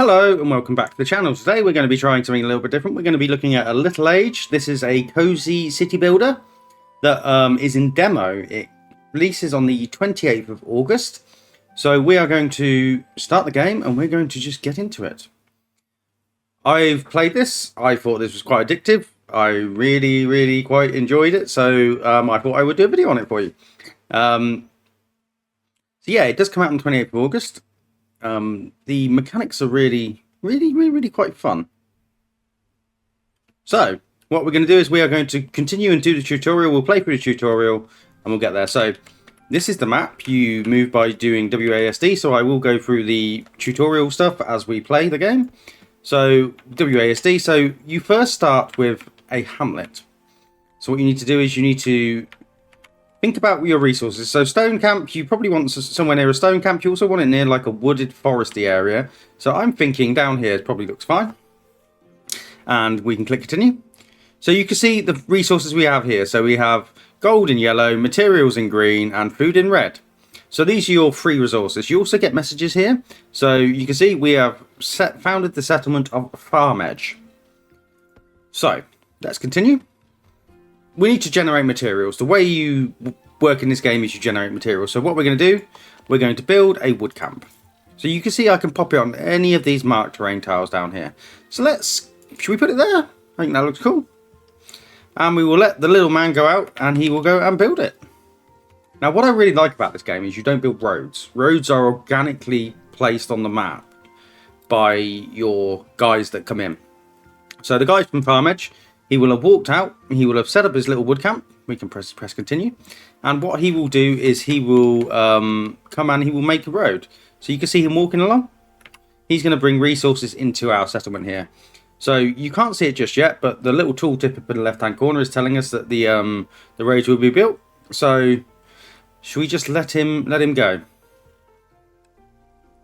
Hello and welcome back to the channel. Today we're going to be trying something a little bit different. We're going to be looking at a Little Age. This is a cozy city builder that is in demo. It releases on the 28th of August. So we are going to start the game and we're going to just get into it. I've played this. I thought this was quite addictive. I really quite enjoyed it. So I thought I would do a video on it for you. So yeah, it does come out on the 28th of August. The mechanics are really quite fun. So what we're going to do is we are going to continue and do the tutorial. We'll play through the tutorial and we'll get there. So this is the map. You move by doing WASD. So I will go through the tutorial stuff as we play the game. So WASD. So you first start with a hamlet. So what you need to do is you need to think about your resources. So stone camp, you probably want somewhere near a stone camp. You also want it near like a wooded foresty area. So I'm thinking down here probably looks fine. And we can click continue. So you can see the resources we have here. So we have gold in yellow, materials in green, and food in red. So these are your free resources. You also get messages here. So you can see we have founded the settlement of Farm Edge. So let's continue. We need to generate materials. The way you work in this game is you generate materials. So what we're going to do, we're going to build a wood camp. So you can see I can pop it on any of these marked terrain tiles down here. So should we put it there? I think that looks cool. And we will let the little man go out and he will go and build it. Now what I really like about this game is you don't build roads. Roads are organically placed on the map by your guys that come in. So the guys from Farm Edge, he will have walked out, he will have set up his little wood camp. We can press continue. And what he will do is he will come and he will make a road. So you can see him walking along. He's going to bring resources into our settlement here. So you can't see it just yet, but the little tooltip up in the left-hand corner is telling us that the roads will be built. So should we just let him go?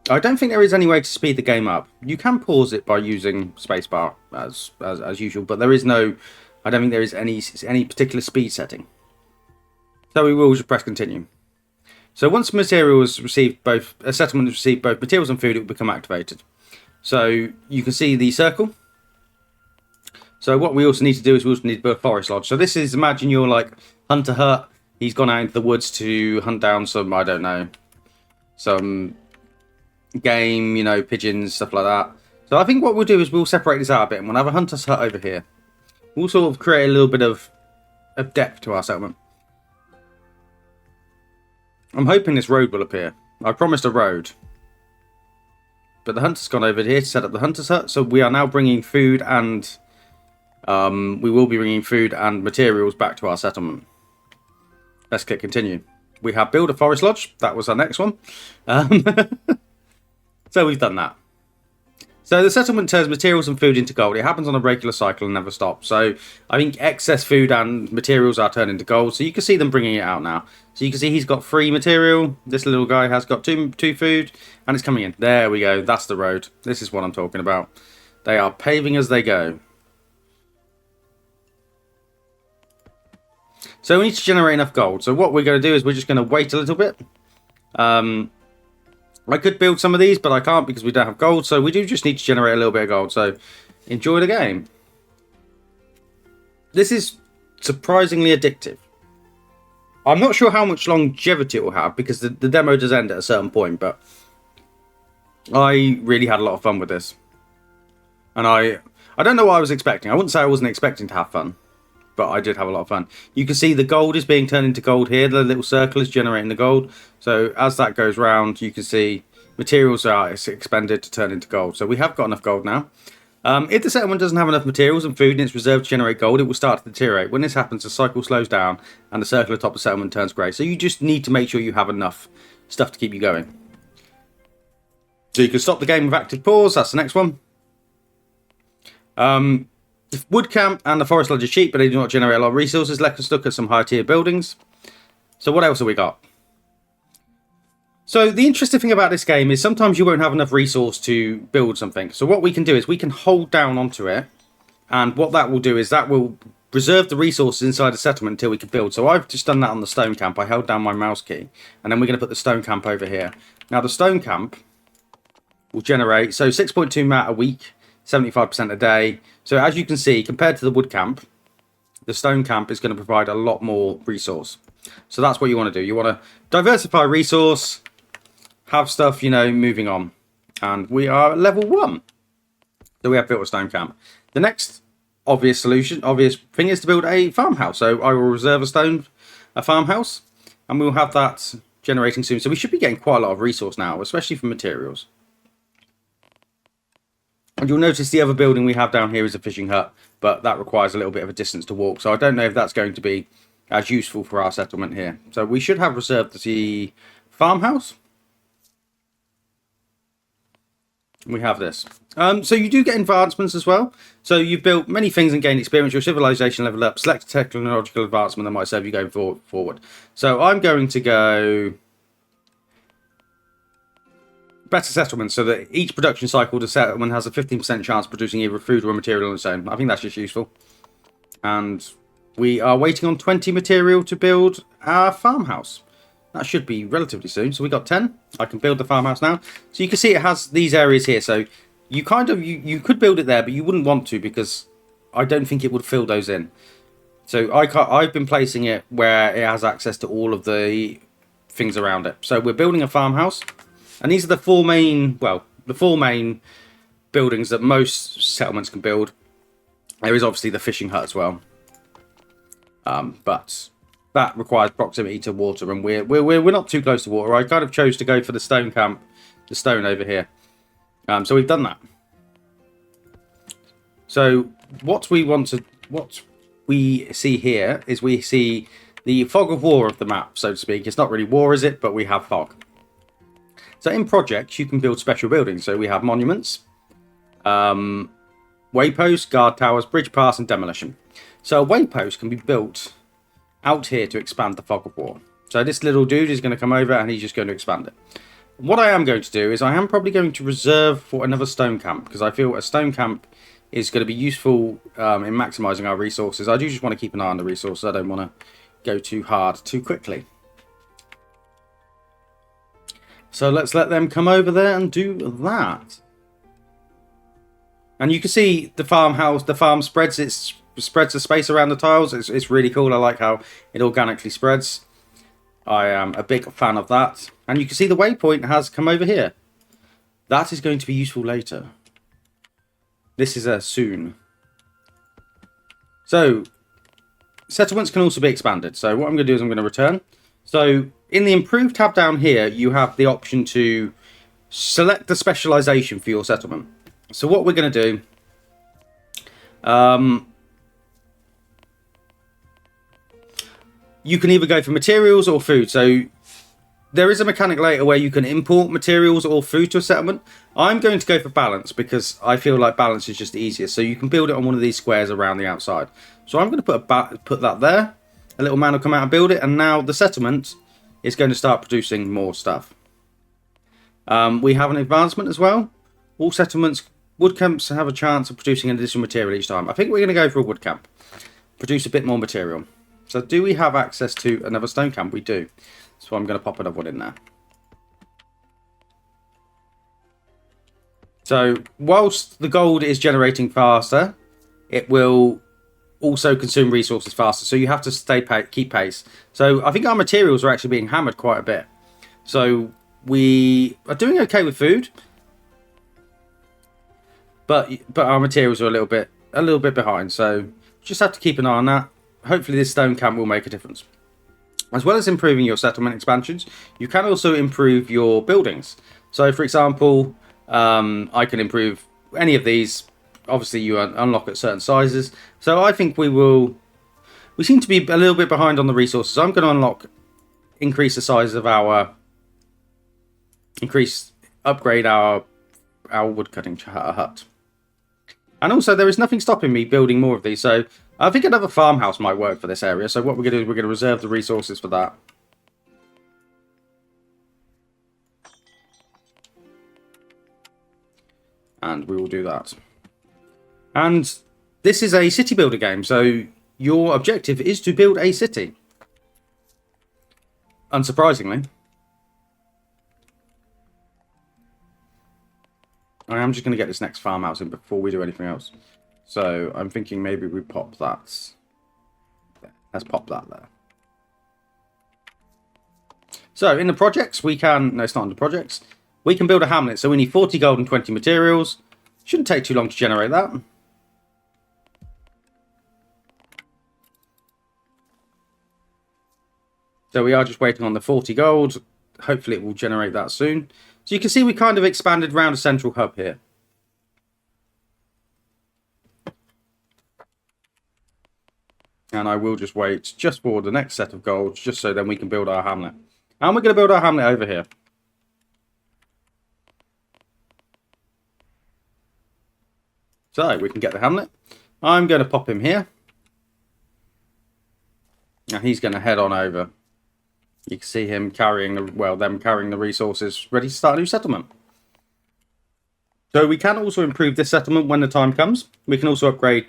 I don't think there is any way to speed the game up. You can pause it by using spacebar as usual, but there is no. I don't think there is any particular speed setting. So we will just press continue. So once materials received a settlement has received both materials and food, it will become activated. So you can see the circle. So what we also need to do is we also need to build a forest lodge. So this is, imagine you're like Hunter Hut. He's gone out into the woods to hunt down some, I don't know, some game, you know, pigeons, stuff like that. So I think what we'll do is we'll separate this out a bit and we'll have a hunter's hut over here. We'll sort of create a little bit of depth to our settlement. I'm hoping this road will appear. I promised a road. But the hunter's gone over here to set up the hunter's hut. So we are now bringing food and we will be bringing food and materials back to our settlement. Let's click continue. We have build a forest lodge. That was our next one. So we've done that. So the settlement turns materials and food into gold. It happens on a regular cycle and never stops. So I think excess food and materials are turned into gold. So you can see them bringing it out now. So you can see he's got 3 material. This little guy has got two food and it's coming in. There we go. That's the road. This is what I'm talking about. They are paving as they go. So we need to generate enough gold. So what we're going to do is we're just going to wait a little bit. I could build some of these, but I can't because we don't have gold. So we do just need to generate a little bit of gold. So enjoy the game. This is surprisingly addictive. I'm not sure how much longevity it will have because the demo does end at a certain point. But I really had a lot of fun with this. And I don't know what I was expecting. I wouldn't say I wasn't expecting to have fun. But I did have a lot of fun. You can see the gold is being turned into gold here. The little circle is generating the gold. So as that goes round, you can see materials are expended to turn into gold. So we have got enough gold now. If the settlement doesn't have enough materials and food in its reserve to generate gold, it will start to deteriorate. When this happens, the cycle slows down and the circle atop the settlement turns grey. So you just need to make sure you have enough stuff to keep you going. So you can stop the game with active pause. That's the next one. The wood camp and the forest lodge are cheap, but they do not generate a lot of resources. Let's look at some high tier buildings. So what else have we got? So the interesting thing about this game is sometimes you won't have enough resource to build something. So what we can do is we can hold down onto it. And what that will do is that will reserve the resources inside the settlement until we can build. So I've just done that on the stone camp. I held down my mouse key. And then we're going to put the stone camp over here. Now the stone camp will generate, so 6.2 mat a week, 75% a day. So as you can see, compared to the wood camp, the stone camp is going to provide a lot more resource. So that's what you want to do. You want to diversify resource, have stuff, you know, moving on. And we are at level 1. So we have built a stone camp. The next obvious thing is to build a farmhouse. So I will reserve a farmhouse, and we'll have that generating soon. So we should be getting quite a lot of resource now, especially from materials. And you'll notice the other building we have down here is a fishing hut, but that requires a little bit of a distance to walk. So I don't know if that's going to be as useful for our settlement here. So we should have reserved the farmhouse. We have this. So you do get advancements as well. So you've built many things and gained experience. Your civilization level up. Select a technological advancement that might serve you going forward. So I'm going to go better settlement, so that each production cycle, the settlement has a 15% chance of producing either food or a material on its own. I think that's just useful. And we are waiting on 20 material to build our farmhouse. That should be relatively soon. So we got 10. I can build the farmhouse now. So you can see it has these areas here. So you kind of, you could build it there, but you wouldn't want to, because I don't think it would fill those in. So I've been placing it where it has access to all of the things around it. So we're building a farmhouse. And these are the four main buildings that most settlements can build. There is obviously the fishing hut as well. But that requires proximity to water, and we're not too close to water. I kind of chose to go for the stone camp, the stone over here. So we've done that. So what we see here is we see the fog of war of the map, so to speak. It's not really war, is it? But we have fog. So in projects, you can build special buildings. So we have monuments, wayposts, guard towers, bridge pass, and demolition. So a waypost can be built out here to expand the fog of war. So this little dude is going to come over and he's just going to expand it. What I am going to do is I am probably going to reserve for another stone camp, because I feel a stone camp is going to be useful in maximising our resources. I do just want to keep an eye on the resources. I don't want to go too hard too quickly. So let's let them come over there and do that. And you can see the farmhouse, the farm spreads the space around the tiles. It's really cool. I like how it organically spreads. I am a big fan of that. And you can see the waypoint has come over here. That is going to be useful later. This is a soon. So settlements can also be expanded. So what I'm going to do is I'm going to return. So in the improved tab down here, you have the option to select the specialization for your settlement. So what we're going to do, you can either go for materials or food. So there is a mechanic later where you can import materials or food to a settlement. I'm going to go for balance, because I feel like balance is just easier. So you can build it on one of these squares around the outside. So I'm going to put that there. A little man will come out and build it, and now the settlement is going to start producing more stuff. We have an advancement as well. All settlements, wood camps have a chance of producing an additional material each time. I think we're going to go for a wood camp. Produce a bit more material. So do we have access to another stone camp? We do. So I'm going to pop another one in there. So whilst the gold is generating faster, it will also consume resources faster. So you have to keep pace. So I think our materials are actually being hammered quite a bit. So we are doing okay with food, but our materials are a little bit behind. So just have to keep an eye on that. Hopefully this stone camp will make a difference. As well as improving your settlement expansions, you can also improve your buildings. So for example, I can improve any of these. Obviously you unlock at certain sizes. So I think we seem to be a little bit behind on the resources. I'm going to increase the size of upgrade our woodcutting hut. And also there is nothing stopping me building more of these. So I think another farmhouse might work for this area. So what we're going to do is we're going to reserve the resources for that. And we will do that. And this is a city builder game, so your objective is to build a city. Unsurprisingly. I am just going to get this next farmhouse in before we do anything else. So I'm thinking maybe we pop that. Let's pop that there. So in the projects, we can... No, it's not in the projects. We can build a hamlet. So we need 40 gold and 20 materials. Shouldn't take too long to generate that. So we are just waiting on the 40 gold. Hopefully it will generate that soon. So you can see we kind of expanded around a central hub here. And I will just wait just for the next set of golds, just so then we can build our hamlet. And we're going to build our hamlet over here. So we can get the hamlet. I'm going to pop him here. And he's going to head on over. You can see him carrying the, well, them carrying the resources ready to start a new settlement. So we can also improve this settlement when the time comes. We can also upgrade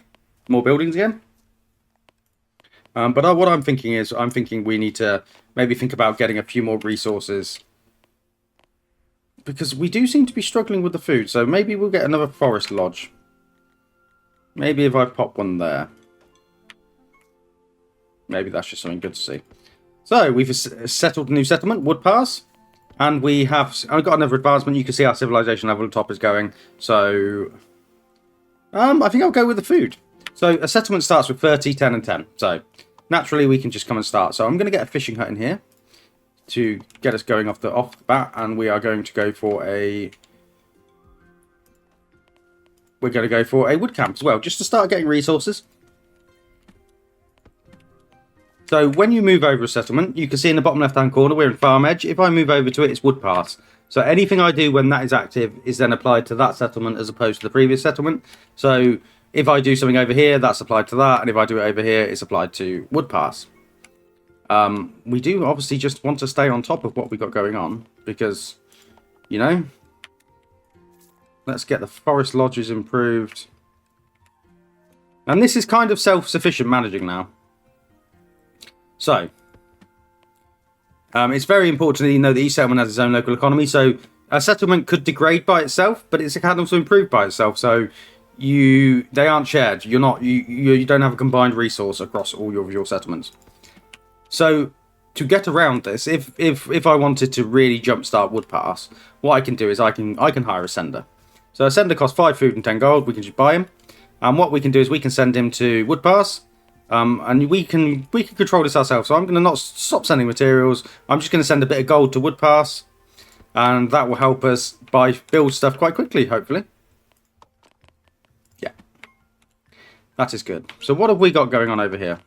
more buildings again. But what I'm thinking is, we need to maybe think about getting a few more resources. Because we do seem to be struggling with the food. So maybe we'll get another forest lodge. Maybe if I pop one there. Maybe that's just something good to see. So we've settled a new settlement, Woodpass. And I've got another advancement. You can see our civilization level at the top is going. So I think I'll go with the food. So a settlement starts with 30, 10 and 10. So naturally we can just come and start. So I'm going to get a fishing hut in here to get us going off the bat. And we are going to go for a... We're going to go for a wood camp as well, just to start getting resources. So when you move over a settlement, you can see in the bottom left-hand corner, we're in Farm Edge. If I move over to it, it's Woodpass. So anything I do when that is active is then applied to that settlement as opposed to the previous settlement. So if I do something over here, that's applied to that. And if I do it over here, it's applied to Woodpass. We do obviously just want to stay on top of what we've got going on. Because, you know, let's get the forest lodges improved. And this is kind of self-sufficient managing now. So, it's very important to know that each settlement has its own local economy. So, a settlement could degrade by itself, but it can also improve by itself. So, they aren't shared. You don't have a combined resource across all your settlements. So, to get around this, if I wanted to really jumpstart Woodpass, what I can do is I can hire a sender. So, a sender costs 5 food and 10 gold. We can just buy him, and what we can do is we can send him to Woodpass. And we can control this ourselves. So I'm going to not stop sending materials. I'm just going to send a bit of gold to Woodpass. And that will help us build stuff quite quickly, hopefully. Yeah. That is good. So what have we got going on over here?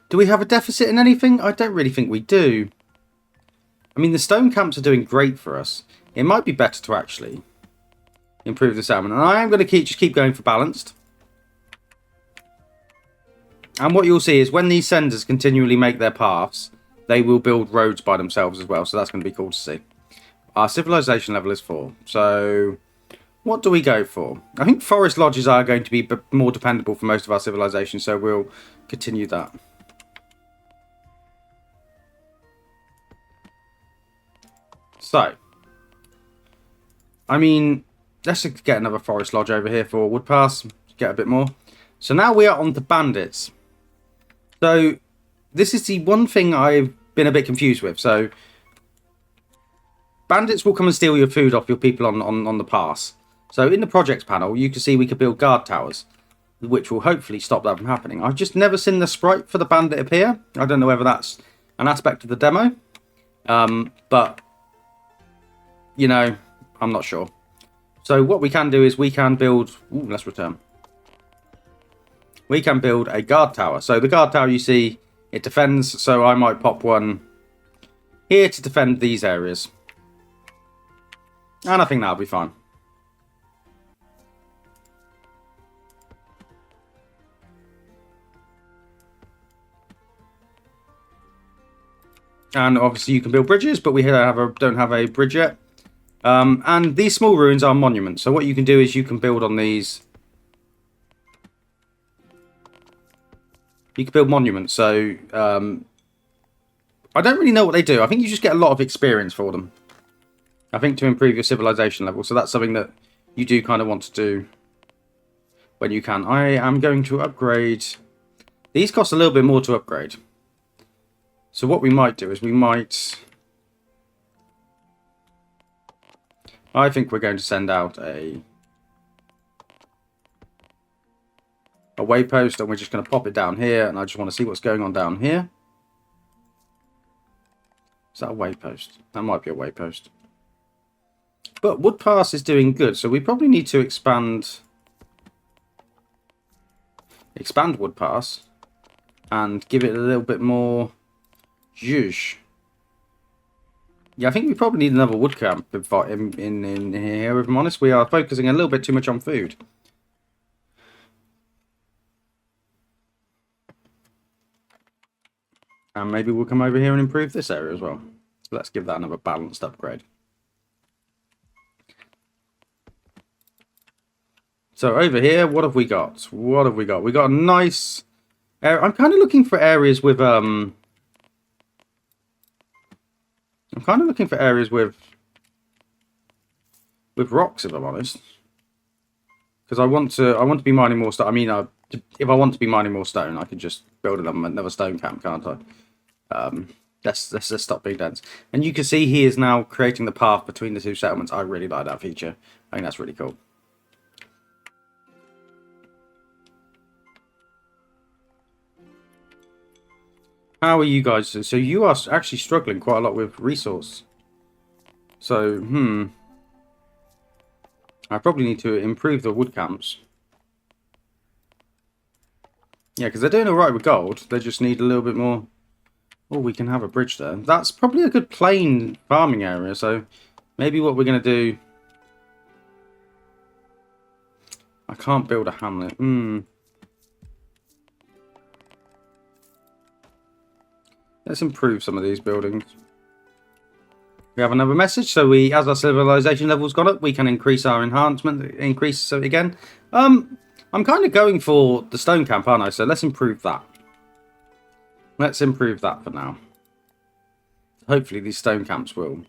Do we have a deficit in anything? I don't really think we do. I mean, the stone camps are doing great for us. It might be better to actually improve the salmon. And I am going to just keep going for balanced. And what you'll see is when these senders continually make their paths, they will build roads by themselves as well. So that's going to be cool to see. Our civilization level is 4. So what do we go for? I think forest lodges are going to be more dependable for most of our civilization. So we'll continue that. So, I mean, let's get another forest lodge over here for Woodpass. Get a bit more. So now we are on to bandits. So, this is the one thing I've been a bit confused with. So, bandits will come and steal your food off your people on the pass. So, in the projects panel, you can see we could build guard towers, which will hopefully stop that from happening. I've just never seen the sprite for the bandit appear. I don't know whether that's an aspect of the demo. But, you know, I'm not sure. So, what we can do is we can build... Ooh, let's return. We can build a guard tower. So the guard tower, you see, it defends. So I might pop one here to defend these areas. And I think that'll be fine. And obviously you can build bridges, but we don't have a bridge yet. And these small ruins are monuments. So what you can do is you can build on these... You can build monuments, so I don't really know what they do. I think you just get a lot of experience for them. I think to improve your civilization level. So that's something that you do kind of want to do when you can. I am going to upgrade. These cost a little bit more to upgrade. So what we might do is we might... I think we're going to send out a waypost, and we're just going to pop it down here, and I just want to see what's going on down here. Is that a waypost? That might be a waypost. But Woodpass is doing good, so we probably need to expand Woodpass and give it a little bit more zhuzh. Yeah, I think we probably need another wood camp in here, if I'm honest. We are focusing a little bit too much on food. And maybe we'll come over here and improve this area as well. Let's give that another balanced upgrade. So over here, what have we got? What have we got? We got a nice area. I'm kind of looking for areas with with rocks, if I'm honest, because I want to be mining more stone. I mean, if I want to be mining more stone, I can just build another stone camp, can't I? Let's just stop being dense. And you can see he is now creating the path between the two settlements. I really like that feature. I think that's really cool. How are you guys? So you are actually struggling quite a lot with resource. So, I probably need to improve the wood camps. Yeah, because they're doing alright with gold. They just need a little bit more. Oh, we can have a bridge there. That's probably a good plain farming area. So maybe what we're going to do... I can't build a hamlet. Let's improve some of these buildings. We have another message. So as our civilization level's gone up, we can increase our enhancement. Increase it again. I'm kind of going for the stone camp, aren't I? So let's improve that. Let's improve that for now. Hopefully these stone camps will.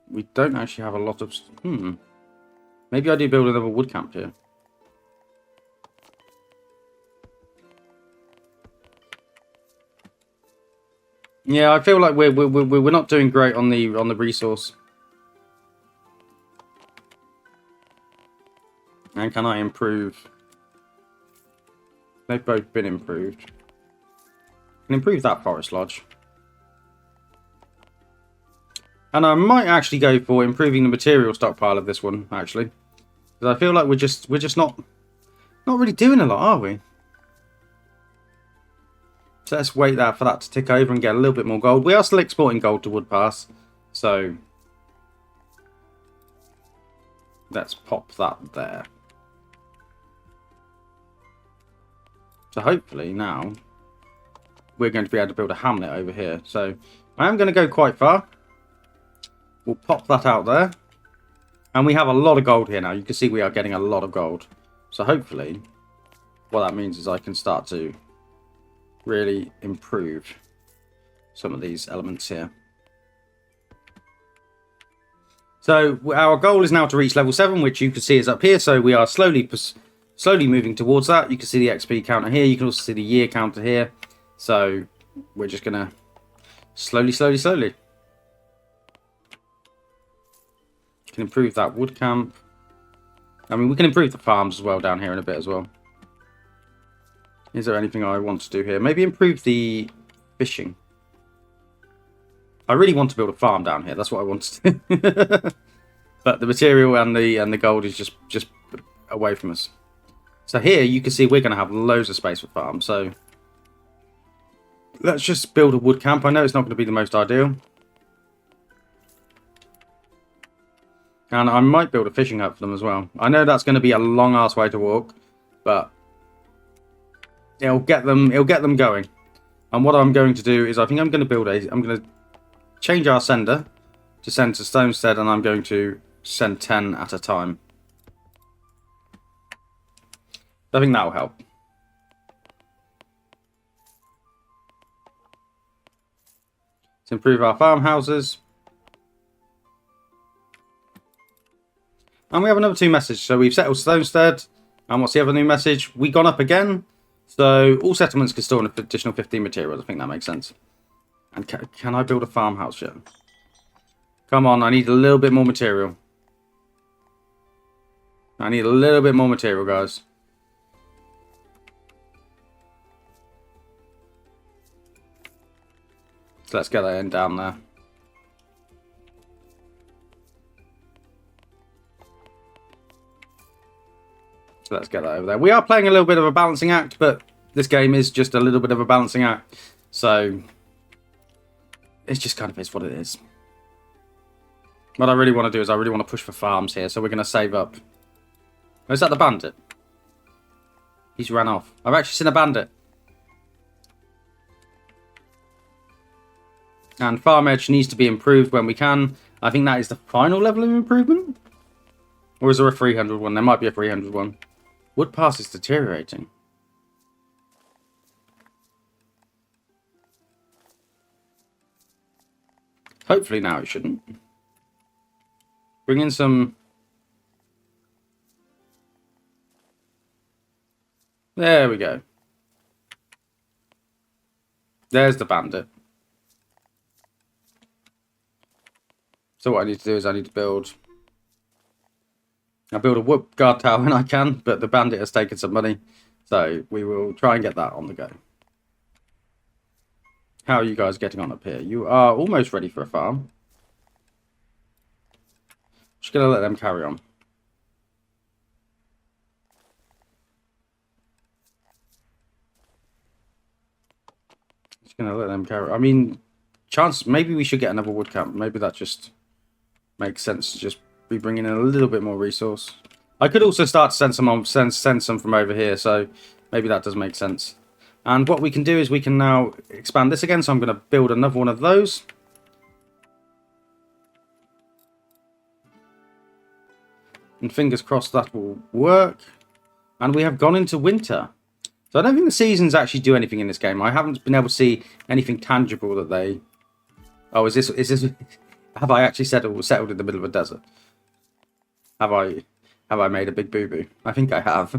We don't actually have a lot of... Maybe I do build another wood camp here. Yeah, I feel like we're not doing great on the resource. And can I improve? They've both been improved. Can improve that forest lodge. And I might actually go for improving the material stockpile of this one, actually. Because I feel like we're just not really doing a lot, are we? So let's wait there for that to tick over and get a little bit more gold. We are still exporting gold to Woodpass, so let's pop that there. So hopefully now we're going to be able to build a hamlet over here. So I am going to go quite far. We'll pop that out there. And we have a lot of gold here now. You can see we are getting a lot of gold. So hopefully what that means is I can start to really improve some of these elements here. So our goal is now to reach level 7, which you can see is up here. So we are slowly moving towards that. You can see the XP counter here. You can also see the year counter here. So we're just going to slowly. Can improve that wood camp. I mean, we can improve the farms as well down here in a bit as well. Is there anything I want to do here? Maybe improve the fishing. I really want to build a farm down here. That's what I want to do. But the material and the gold is just away from us. So here you can see we're going to have loads of space for farms. So let's just build a wood camp. I know it's not going to be the most ideal. And I might build a fishing hut for them as well. I know that's going to be a long ass way to walk, but it'll get them going. And what I'm going to do is I think I'm going to change our sender to send to Stonestead, and I'm going to send 10 at a time. I think that'll help. to improve our farmhouses. And we have another 2 messages. So we've settled Stonestead. And what's the other new message? We gone up again. So all settlements can store an additional 15 materials. I think that makes sense. And can I build a farmhouse yet? Come on, I need a little bit more material. I need a little bit more material, guys. So let's get that in down there. So let's get that over there. We are playing a little bit of a balancing act, but this game is just a little bit of a balancing act. So it's just kind of is what it is. What I really want to do is I really want to push for farms here. So we're going to save up. Oh, is that the bandit? He's ran off. I've actually seen a bandit. And farm edge needs to be improved when we can. I think that is the final level of improvement. Or is there a 300 one? There might be a 300 one. Woodpass is deteriorating. Hopefully now it shouldn't. Bring in some... There we go. There's the bandit. So what I need to do is I need to build... I'll build a wood guard tower when I can, but the bandit has taken some money. So we will try and get that on the go. How are you guys getting on up here? You are almost ready for a farm. Just going to let them carry on. Just going to let them carry on. I mean, chance, maybe we should get another wood camp. Maybe that just makes sense to just be bringing in a little bit more resource. I could also start to send some on, send some from over here, so maybe that does make sense. And what we can do is we can now expand this again, so I'm going to build another one of those. And fingers crossed that will work. And we have gone into winter. So I don't think the seasons actually do anything in this game. I haven't been able to see anything tangible that they... Oh, is this... Have I actually settled in the middle of a desert? Have I made a big boo-boo? I think I have.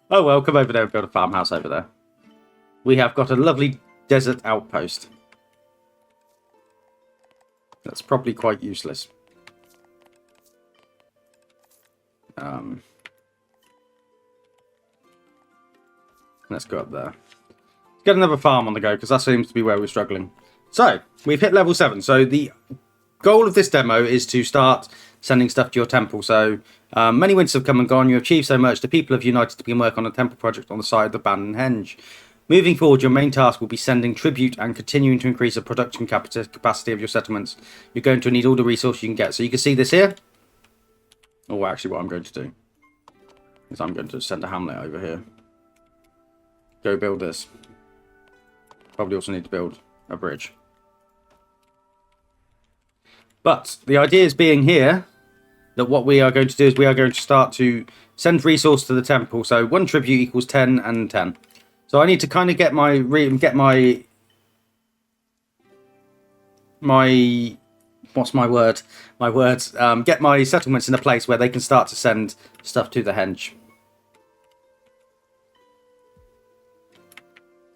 Oh well, come over there and build a farmhouse over there. We have got a lovely desert outpost. That's probably quite useless. Let's go up there. Let's get another farm on the go, because that seems to be where we're struggling. So, we've hit level 7. So the goal of this demo is to start sending stuff to your temple. So many winters have come and gone. You achieved so much. The people have united to begin work on a temple project on the side of the bandit henge. Moving forward, your main task will be sending tribute and continuing to increase the production capacity of your settlements. You're going to need all the resources you can get. So you can see this here. Oh, actually, what I'm going to do is I'm going to send a hamlet over here. Go build this. Probably also need to build a bridge. But the idea is being here that what we are going to do is we are going to start to send resource to the temple. So 1 tribute equals 10 and 10. So I need to kind of get my what's my word? My words. Get my settlements in a place where they can start to send stuff to the henge.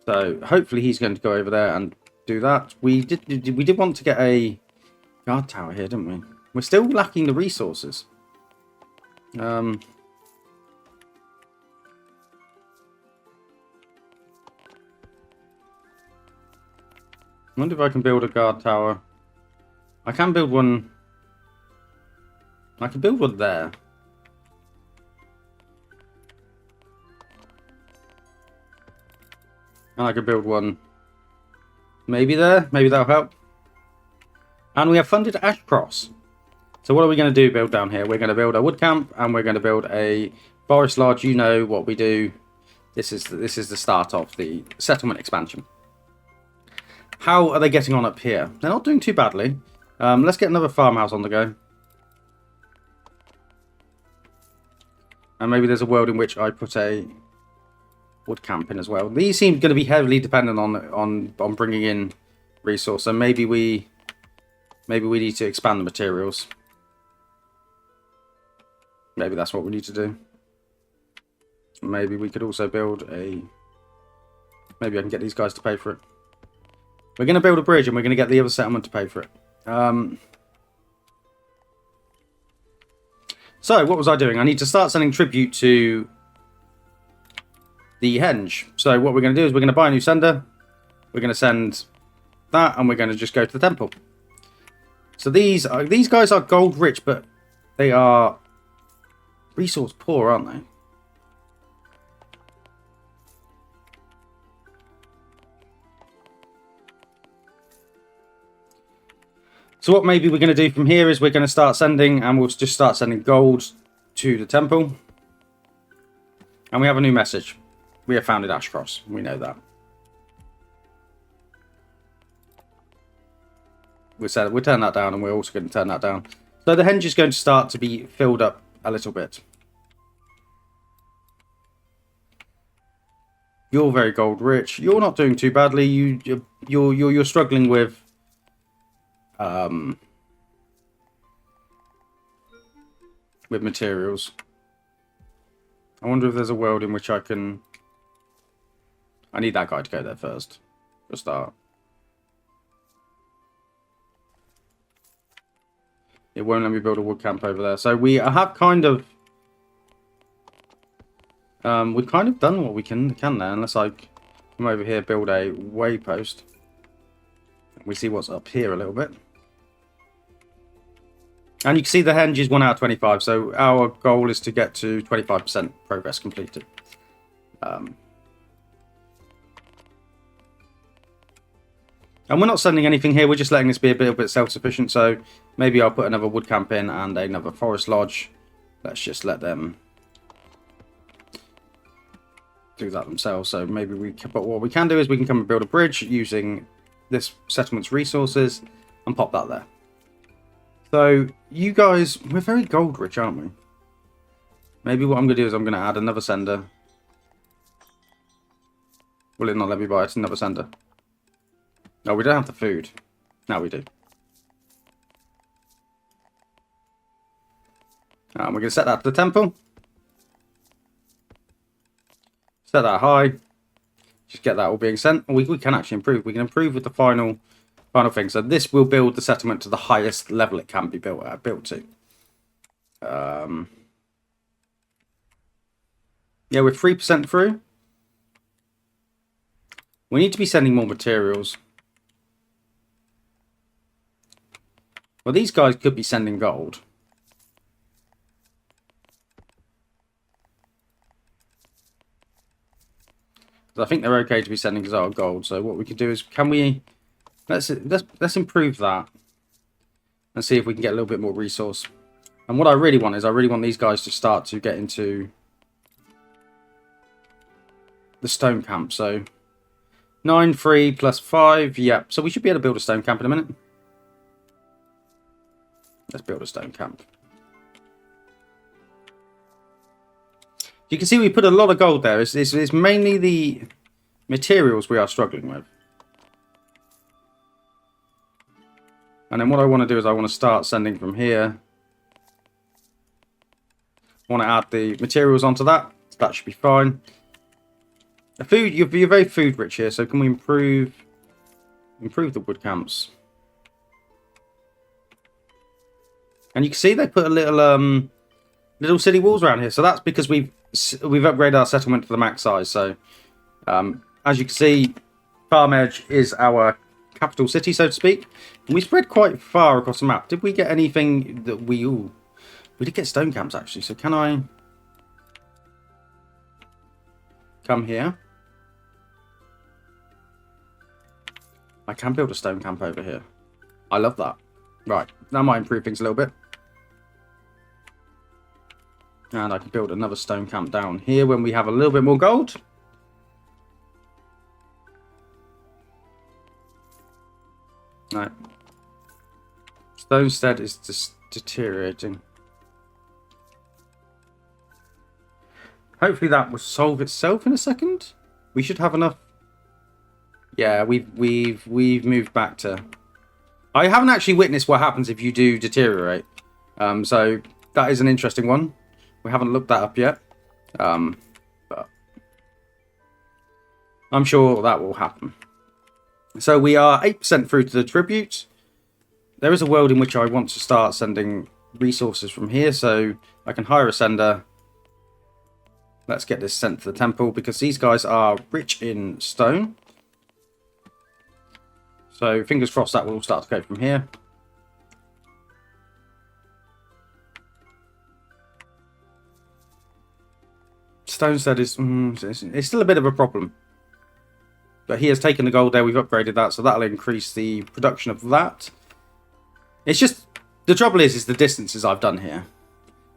So hopefully he's going to go over there and do that. We did want to get a guard tower here, didn't we? We're still lacking the resources. I wonder if I can build a guard tower. I can build one. I can build one there. And I can build one maybe there. Maybe that'll help. And we have funded Ashcross. So what are we going to do build down here? We're going to build a wood camp and we're going to build a forest lodge. You know what we do. This is the start of the settlement expansion. How are they getting on up here? They're not doing too badly. Let's get another farmhouse on the go. And maybe there's a world in which I put a wood camp in as well. These seem going to be heavily dependent on bringing in resource. So maybe we need to expand the materials. Maybe that's what we need to do. Maybe we could also build a... Maybe I can get these guys to pay for it. We're going to build a bridge and we're going to get the other settlement to pay for it. So, what was I doing? I need to start sending tribute to the henge. So, what we're going to do is we're going to buy a new sender. We're going to send that and we're going to just go to the temple. So, these guys are gold rich, but they are resource poor, aren't they? So what maybe we're going to do from here is we're going to start sending, and we'll just start sending gold to the temple. And we have a new message. We have founded Ashcross. We know that. We'll turn that down, and we're also going to turn that down. So the henge is going to start to be filled up a little bit. You're very gold rich. You're not doing too badly. You're struggling with materials. I wonder if there's a world in which I can... I need that guy to go there first, for a start. It won't let me build a wood camp over there. So we have kind of... we've kind of done what we can there, unless I come over here, build a waypost. We see what's up here a little bit. And you can see the henge is 1 out of 25, so our goal is to get to 25% progress completed. And we're not sending anything here, we're just letting this be a bit self-sufficient, so maybe I'll put another wood camp in and another forest lodge. Let's just let them do that themselves. So maybe we can, but what we can do is we can come and build a bridge using this settlement's resources and pop that there. So you guys, we're very gold rich, aren't we? Maybe what I'm going to do is I'm going to add another sender. Will it not let me buy it? Another sender. No, we don't have the food. Now we do. And we're going to set that to the temple. Set that high. Just get that all being sent. We can actually improve. We can improve with the final thing. So this will build the settlement to the highest level it can be built to. Yeah, we're 3% through. We need to be sending more materials. Well, these guys could be sending gold. I think they're okay to be sending us our gold. So what we could do is, can we... Let's improve that and see if we can get a little bit more resource. And what I really want is I really want these guys to start to get into the stone camp. So 9, 3 plus 5. Yeah, so we should be able to build a stone camp in a minute. Let's build a stone camp. You can see we put a lot of gold there. It's mainly the materials we are struggling with. And then what I want to do is I want to start sending from here. I want to add the materials onto that. So that should be fine. The food, you're very food rich here, so can we improve the wood camps? And you can see they put a little city walls around here. So that's because we've upgraded our settlement to the max size. So as you can see, Farm Edge is our capital city, so to speak. And we spread quite far across the map. Did we get anything that we did get stone camps actually. So can I come here? I can build a stone camp over here. I love that. Right, that might improve things a little bit. And I can build another stone camp down here when we have a little bit more gold. No. Stonestead is just deteriorating. Hopefully that will solve itself in a second. We should have enough. Yeah, we've moved back to... I haven't actually witnessed what happens if you do deteriorate. So that is an interesting one. We haven't looked that up yet. But I'm sure that will happen. So we are 8% through to the tribute. There is a world in which I want to start sending resources from here, so I can hire a sender. Let's get this sent to the temple, because these guys are rich in stone. So fingers crossed that will start to go from here. Stonestead is it's still a bit of a problem. But he has taken the gold there, we've upgraded that, so that'll increase the production of that. It's just, the trouble is the distances I've done here.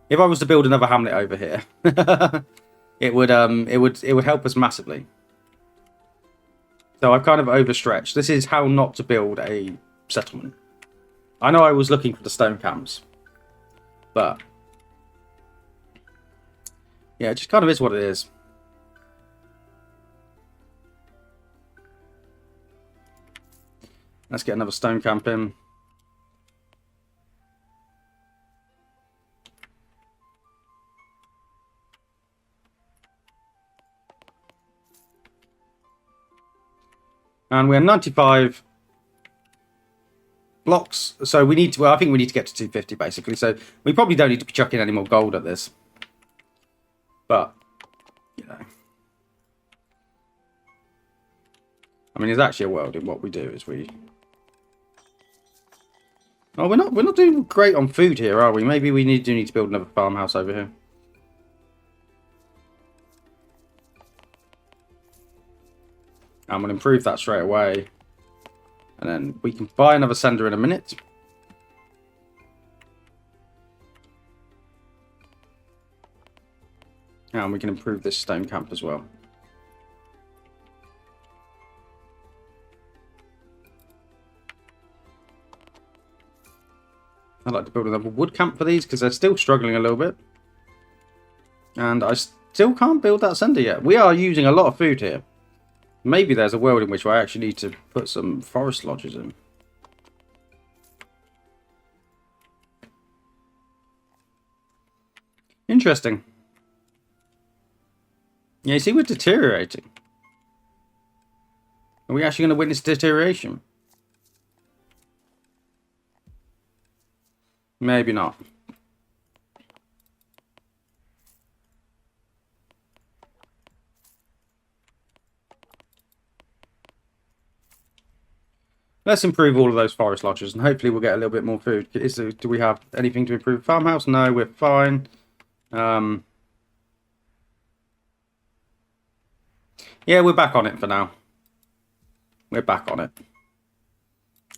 If I was to build another hamlet over here, it would help us massively. So I've kind of overstretched. This is how not to build a settlement. I know I was looking for the stone camps, but yeah, it just kind of is what it is. Let's get another stone camp in. And we're 95 blocks, so we need to. Well, I think we need to get to 250 basically. So we probably don't need to be chucking any more gold at this. But you know, I mean, there's actually a world in what we do is we. Oh, we're not doing great on food here, are we? Maybe we do need to build another farmhouse over here. And we'll improve that straight away. And then we can buy another sender in a minute. And we can improve this stone camp as well. I'd like to build another wood camp for these because they're still struggling a little bit. And I still can't build that sender yet. We are using a lot of food here. Maybe there's a world in which I actually need to put some forest lodges in. Interesting. Yeah, you see, we're deteriorating. Are we actually going to witness deterioration? Maybe not. Let's improve all of those forest lodges and hopefully we'll get a little bit more food. Do we have anything to improve farmhouse? No, we're fine. Yeah, we're back on it for now. We're back on it.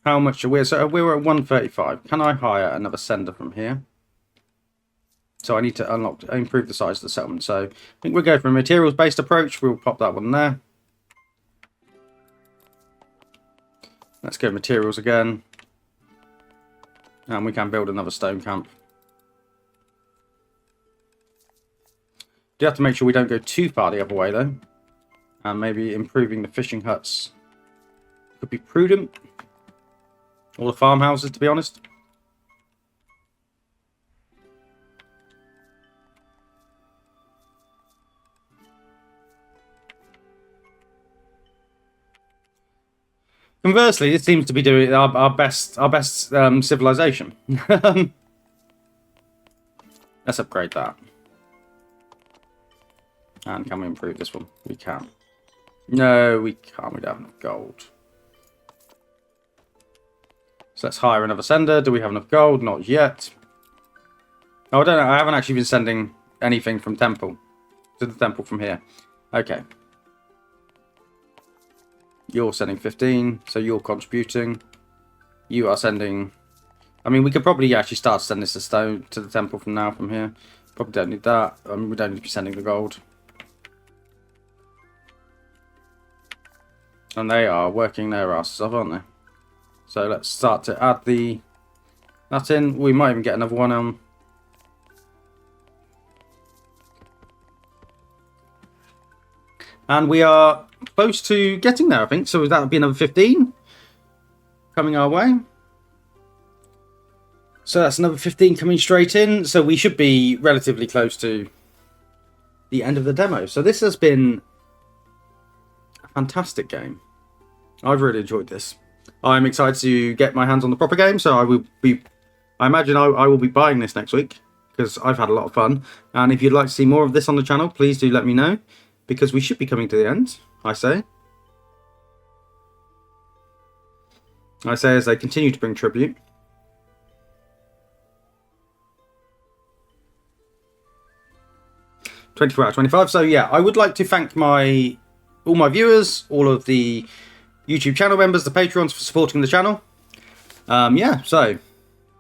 How much are we? So we're at 135. Can I hire another sender from here? So I need to improve the size of the settlement. So I think we'll go for a materials-based approach. We'll pop that one there. Let's go materials again. And we can build another stone camp. Do have to make sure we don't go too far the other way though. And maybe improving the fishing huts could be prudent. Or the farmhouses, to be honest. Conversely, it seems to be doing our best civilization. Let's upgrade that. And can we improve this one? We can. No, we can't. We don't have enough gold. So let's hire another sender. Do we have enough gold? Not yet. Oh, I don't know. I haven't actually been sending anything from temple to the temple from here. Okay. You're sending 15, so you're contributing. You are sending... I mean, we could probably actually start sending this to stone to the temple from now, from here. Probably don't need that. I mean, we don't need to be sending the gold. And they are working their asses off, aren't they? So let's start to add that in. We might even get another one on. And we are close to getting there, I think. So that would be another 15 coming our way. So that's another 15 coming straight in. So we should be relatively close to the end of the demo. So this has been a fantastic game. I've really enjoyed this. I'm excited to get my hands on the proper game. So I imagine I will be buying this next week because I've had a lot of fun. And if you'd like to see more of this on the channel, please do let me know, because we should be coming to the end, I say as they continue to bring tribute. $24 out of 25. So yeah, I would like to thank all my viewers, all of the YouTube channel members, the Patrons, for supporting the channel. Yeah, so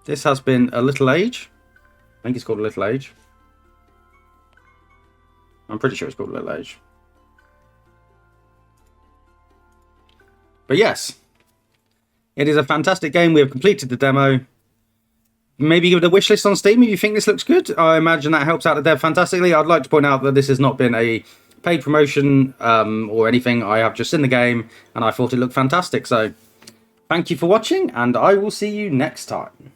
this has been A Little Age. I think it's called A Little Age. I'm pretty sure it's called A Little Age. But yes, it is a fantastic game. We have completed the demo. Maybe give it a wish list on Steam if you think this looks good. I imagine that helps out the dev fantastically. I'd like to point out that this has not been a paid promotion or anything. I have just seen the game and I thought it looked fantastic. So thank you for watching, and I will see you next time.